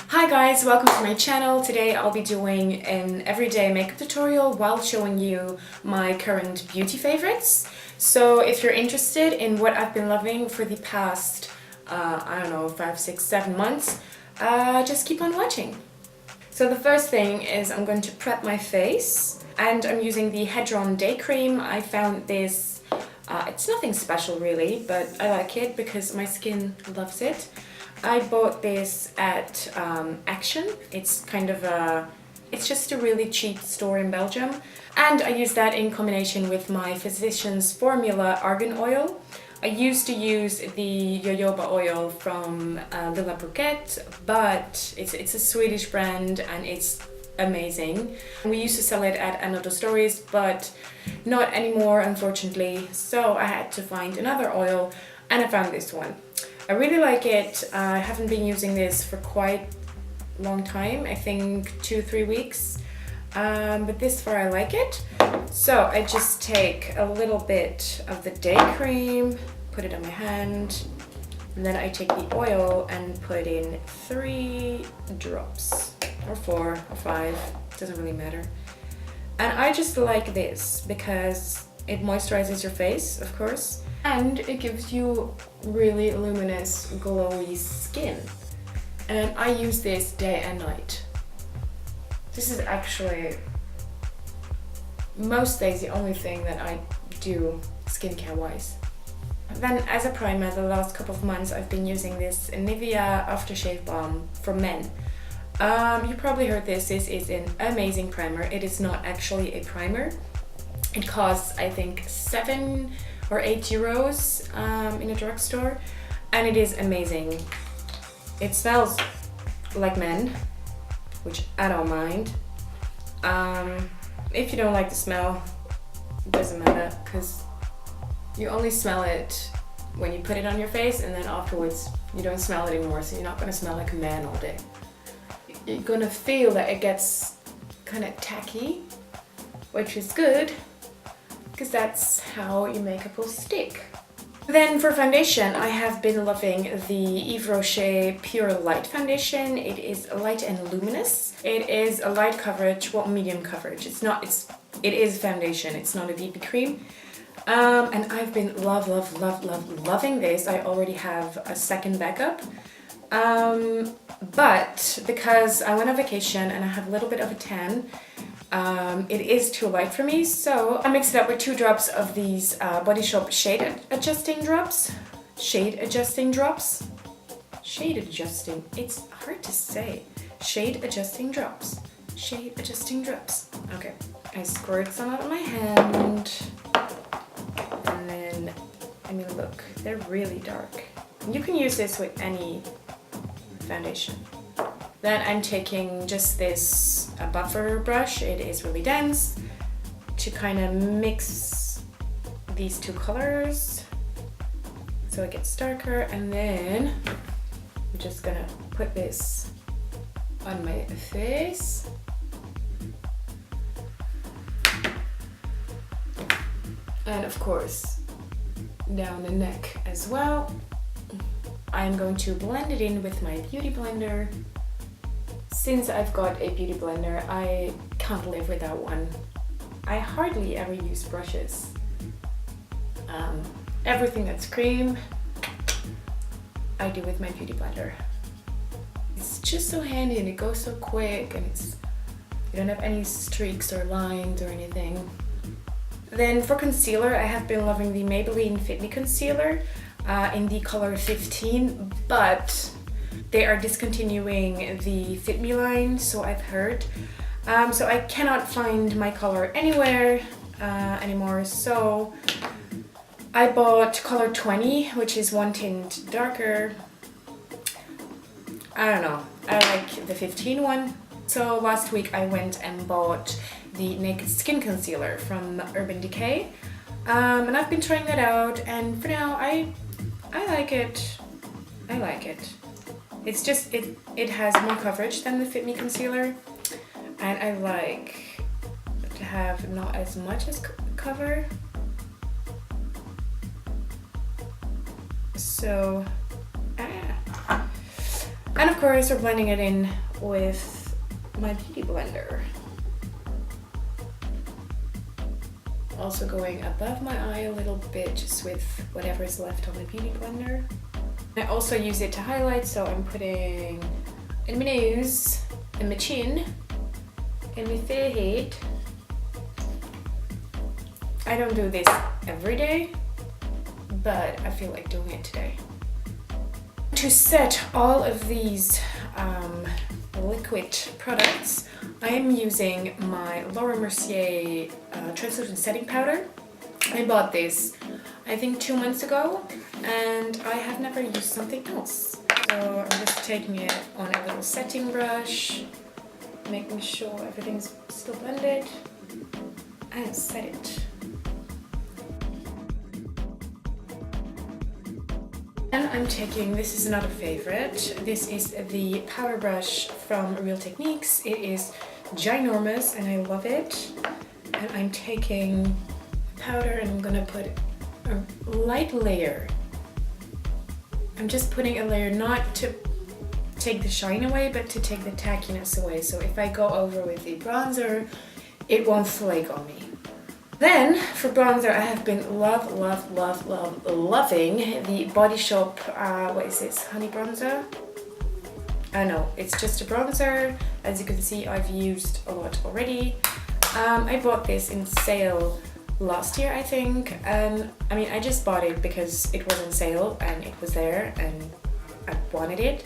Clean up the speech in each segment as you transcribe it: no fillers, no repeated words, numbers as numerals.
Hi guys, welcome to my channel. Today I'll be doing an everyday makeup tutorial while showing you my current beauty favorites. So if you're interested in what I've been loving for the past, I don't know, 5, 6, 7 months, just keep on watching. So the first thing is I'm going to prep my face and I'm using the Hedron Day Cream. I found this, it's nothing special really, but I like it because my skin loves it. I bought this at Action. It's kind of it's just a really cheap store in Belgium. And I use that in combination with my Physicians Formula Argan Oil. I used to use the jojoba oil from De La Bouquet, but it's a Swedish brand and it's amazing. We used to sell it at Another Stories, but not anymore unfortunately. So I had to find another oil and I found this one. I really like it. I haven't been using this for quite a long time, I think 2-3 weeks, but this far I like it. So I just take a little bit of the day cream, put it on my hand, and then I take the oil and put in 3 drops, or 4 or 5, doesn't really matter. And I just like this because it moisturizes your face, of course, and it gives you really luminous, glowy skin. And I use this day and night. This is actually most days the only thing that I do skincare wise. Then as a primer, the last couple of months I've been using this Nivea Aftershave Balm for men. You probably heard this. This is an amazing primer. It is not actually a primer. It costs, I think, 7 or 8 euros in a drugstore, and it is amazing. It smells like men, which I don't mind. If you don't like the smell, it doesn't matter, because you only smell it when you put it on your face, and then afterwards you don't smell it anymore, so you're not going to smell like a man all day. You're going to feel that it gets kind of tacky, which is good, because that's how your makeup will stick. Then for foundation, I have been loving the Yves Rocher Pure Light Foundation. It is light and luminous. It is a light coverage, well, medium coverage. It is foundation, it's not a BB cream. And I've been loving this. I already have a second backup. But because I went on vacation and I have a little bit of a tan, it is too light for me, so I mixed it up with 2 drops of these Body Shop Shade Adjusting Drops. Shade Adjusting Drops? Shade Adjusting, it's hard to say. Shade Adjusting Drops. Shade Adjusting Drops. Okay, I squirt some out of my hand. And then, I mean look, they're really dark. You can use this with any foundation. Then I'm taking just this buffer brush, it is really dense, to kind of mix these 2 colors so it gets darker, and then I'm just gonna put this on my face. And of course down the neck as well. I'm going to blend it in with my beauty blender. Since I've got a beauty blender, I can't live without one. I hardly ever use brushes. Everything that's cream, I do with my beauty blender. It's just so handy and it goes so quick, and you don't have any streaks or lines or anything. Then for concealer, I have been loving the Maybelline Fit Me Concealer in the color 15, but they are discontinuing the Fit Me line, so I've heard. So I cannot find my color anywhere anymore, so I bought color 20, which is 1 tint darker. I don't know, I like the 15 one. So last week I went and bought the Naked Skin Concealer from Urban Decay. And I've been trying that out, and for now I like it. I like it. It's just, it has more coverage than the Fit Me Concealer, and I like to have not as much as cover. So And of course we're blending it in with my beauty blender. Also going above my eye a little bit, just with whatever is left on my beauty blender. I also use it to highlight, so I'm putting in my nose, in my chin, in my forehead. I don't do this every day, but I feel like doing it today. To set all of these liquid products, I am using my Laura Mercier translucent setting powder. I bought this I think 2 months ago, and I have never used something else. So I'm just taking it on a little setting brush, making sure everything's still blended, and set it. And I'm taking, this is another favorite, this is the powder brush from Real Techniques. It is ginormous and I love it. And I'm taking powder and I'm gonna put a light layer. I'm just putting a layer not to take the shine away, but to take the tackiness away. So if I go over with the bronzer, it won't flake on me. Then for bronzer, I have been loving the Body Shop, what is this, honey bronzer? I know, it's just a bronzer. As you can see, I've used a lot already. I bought this in sale last year, I think. I mean, I just bought it because it was on sale and it was there and I wanted it.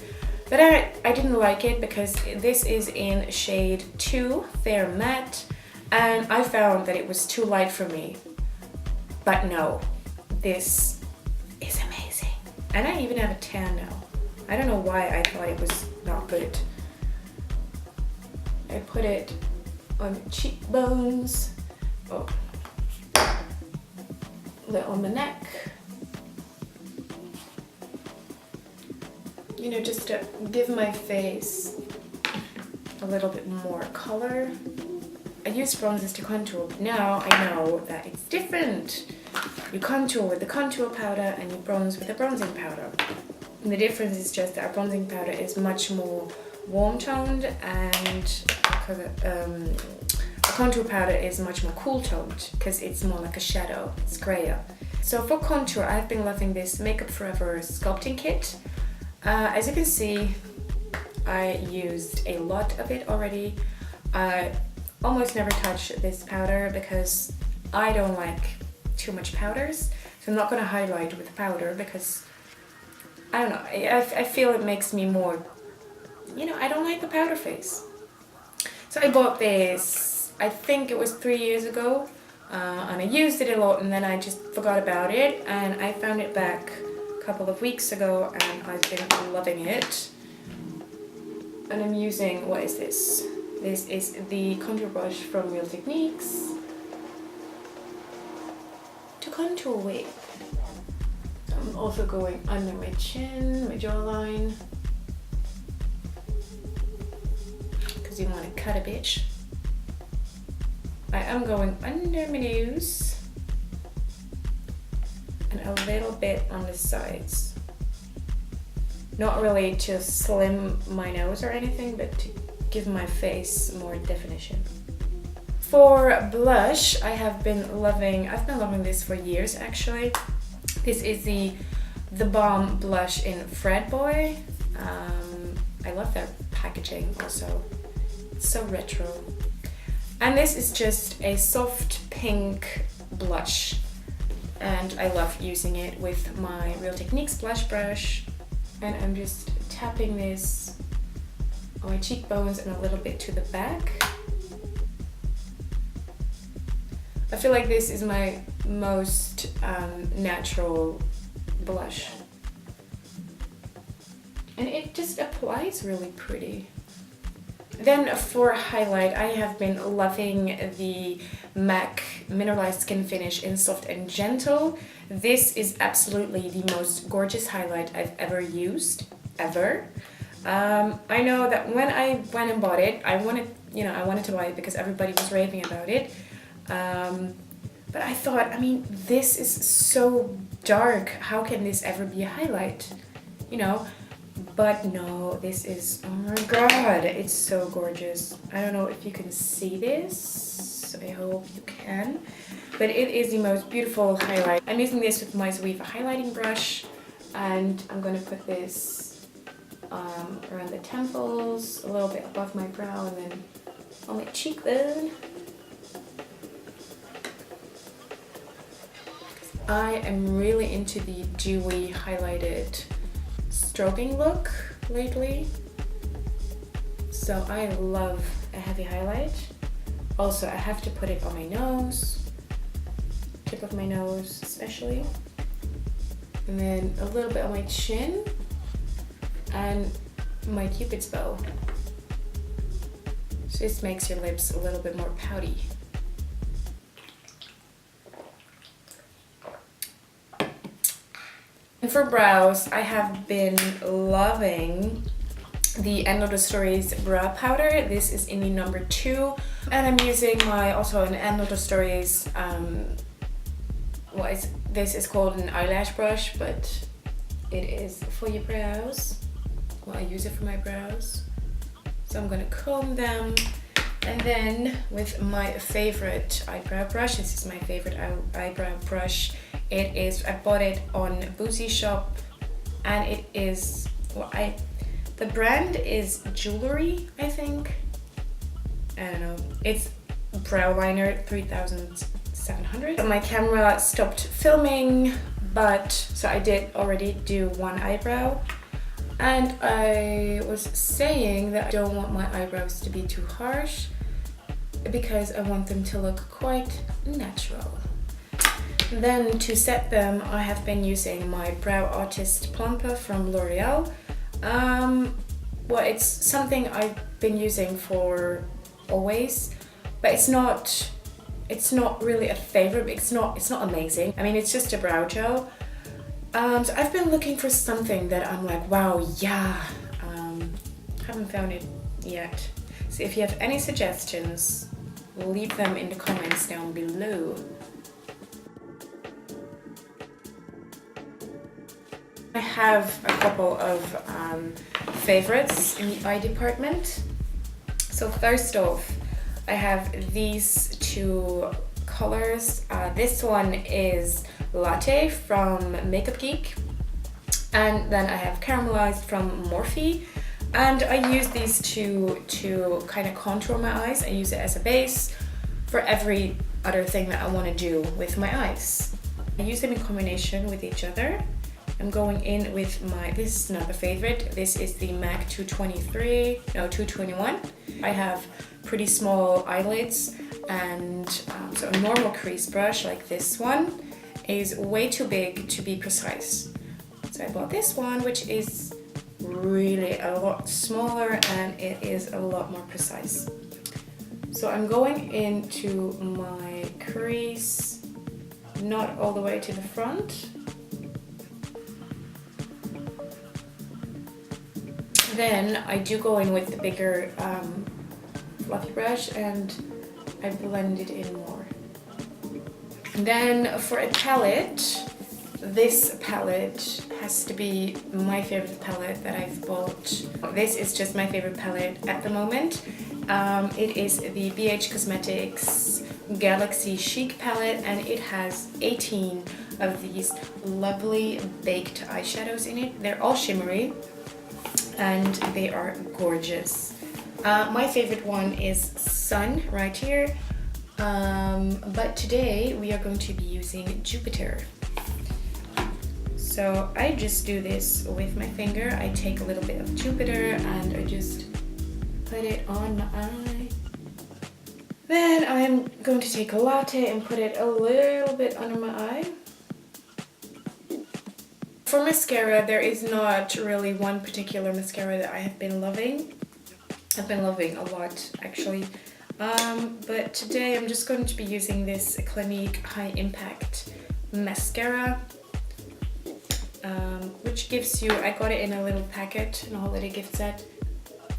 But I didn't like it because this is in shade 2, Fair Matte. And I found that it was too light for me. But no, this is amazing. And I even have a tan now. I don't know why I thought it was not good. I put it on the cheekbones, a little on the neck. You know, just to give my face a little bit more color. I used bronzers to contour, but now I know that it's different. You contour with the contour powder and you bronze with the bronzing powder. And the difference is just that our bronzing powder is much more warm toned, and a contour powder is much more cool toned because it's more like a shadow, it's grayer. So for contour, I've been loving this Makeup Forever sculpting kit. As you can see, I used a lot of it already. I almost never touch this powder because I don't like too much powders. So I'm not going to highlight with powder because, I don't know, I feel it makes me more, you know, I don't like the powder face. So I bought this, I think it was 3 years ago, and I used it a lot and then I just forgot about it, and I found it back a couple of weeks ago and I've been loving it. And I'm using, what is this? This is the contour brush from Real Techniques to contour with. I'm also going under my chin, my jawline, because you want to cut a bitch. I am going under my nose and a little bit on the sides. Not really to slim my nose or anything, but to give my face more definition. For blush, I've been loving this for years actually. This is the Balm blush in Fred Boy. I love their packaging also. It's so retro. And this is just a soft pink blush. And I love using it with my Real Techniques blush brush. And I'm just tapping this on my cheekbones and a little bit to the back. I feel like this is my most natural blush. And it just applies really pretty. Then for highlight, I have been loving the MAC Mineralized Skin Finish in Soft and Gentle. This is absolutely the most gorgeous highlight I've ever used, ever. I know that when I went and bought it, I wanted to buy it because everybody was raving about it. But I thought, I mean, this is so dark. How can this ever be a highlight? You know, But no, this is, oh my god, it's so gorgeous. I don't know if you can see this. I hope you can. But it is the most beautiful highlight. I'm using this with my Zoeva highlighting brush, and I'm going to put this around the temples, a little bit above my brow, and then on my cheekbone. I am really into the dewy highlighted stroking look lately, so I love a heavy highlight. Also, I have to put it on my nose, tip of my nose especially, and then a little bit on my chin and my cupid's bow. So this makes your lips a little bit more pouty. And for brows, I have been loving the End of the Stories brow powder. This is in the number 2, and I'm using my also an End of the Stories. This is called an eyelash brush, but it is for your brows. Well, I use it for my brows, so I'm gonna comb them, and then with my favorite eyebrow brush. This is my favorite eyebrow brush. It is, I bought it on Boozy Shop, and it is, the brand is Jewelry, I think. I don't know. It's brow liner 3700. My camera stopped filming, but so I did already do one eyebrow, and I was saying that I don't want my eyebrows to be too harsh because I want them to look quite natural. Then to set them, I have been using my Brow Artist Plumper from L'Oreal. Well, it's something I've been using for always, but it's not really a favorite. It's not amazing. I mean, it's just a brow gel. So I've been looking for something that I'm like, wow, yeah. Haven't found it yet. So if you have any suggestions, leave them in the comments down below. I have a couple of favorites in the eye department. So first off, I have these 2 colors. This one is Latte from Makeup Geek, and then I have Caramelized from Morphe. And I use these two to kind of contour my eyes. I use it as a base for every other thing that I want to do with my eyes. I use them in combination with each other. I'm going in with this is another favorite. This is the MAC 221. I have pretty small eyelids, and so a normal crease brush like this one is way too big to be precise. So I bought this one, which is really a lot smaller, and it is a lot more precise. So I'm going into my crease, not all the way to the front. Then I do go in with the bigger fluffy brush, and I blend it in more. And then for a palette, this palette has to be my favorite palette that I've bought. This is just my favorite palette at the moment. It is the BH Cosmetics Galaxy Chic palette, and it has 18 of these lovely baked eyeshadows in it. They're all shimmery, and they are gorgeous. My favorite one is Sun right here, but today we are going to be using Jupiter. So I just do this with my finger. I take a little bit of Jupiter and I just put it on my eye. Then I'm going to take a Latte and put it a little bit under my eye. For mascara, there is not really one particular mascara that I have been loving. I've been loving a lot, actually. But today I'm just going to be using this Clinique High Impact Mascara, which gives you, I got it in a little packet, in a holiday gift set,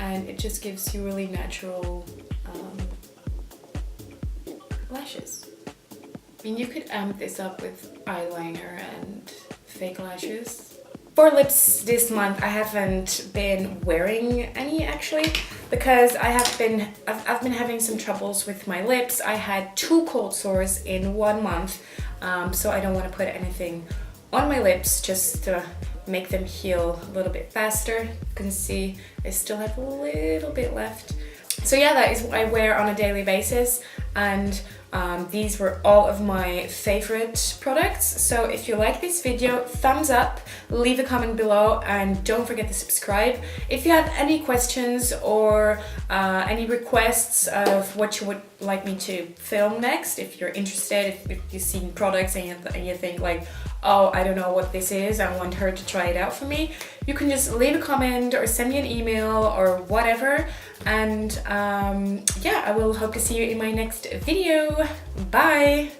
and it just gives you really natural lashes. I mean, you could amp this up with eyeliner and fake lashes, For lips this month, I haven't been wearing any actually, because I've been having some troubles with my lips. I had 2 cold sores in 1 month, so I don't want to put anything on my lips just to make them heal a little bit faster. You can see I still have a little bit left. So yeah, that is what I wear on a daily basis, and these were all of my favorite products. So if you like this video, thumbs up, leave a comment below, and don't forget to subscribe. If you have any questions or any requests of what you would like me to film next, if you're interested, if you've seen products and you think like, oh, I don't know what this is, I want her to try it out for me, you can just leave a comment or send me an email or whatever. And yeah, I will hope to see you in my next video. Bye!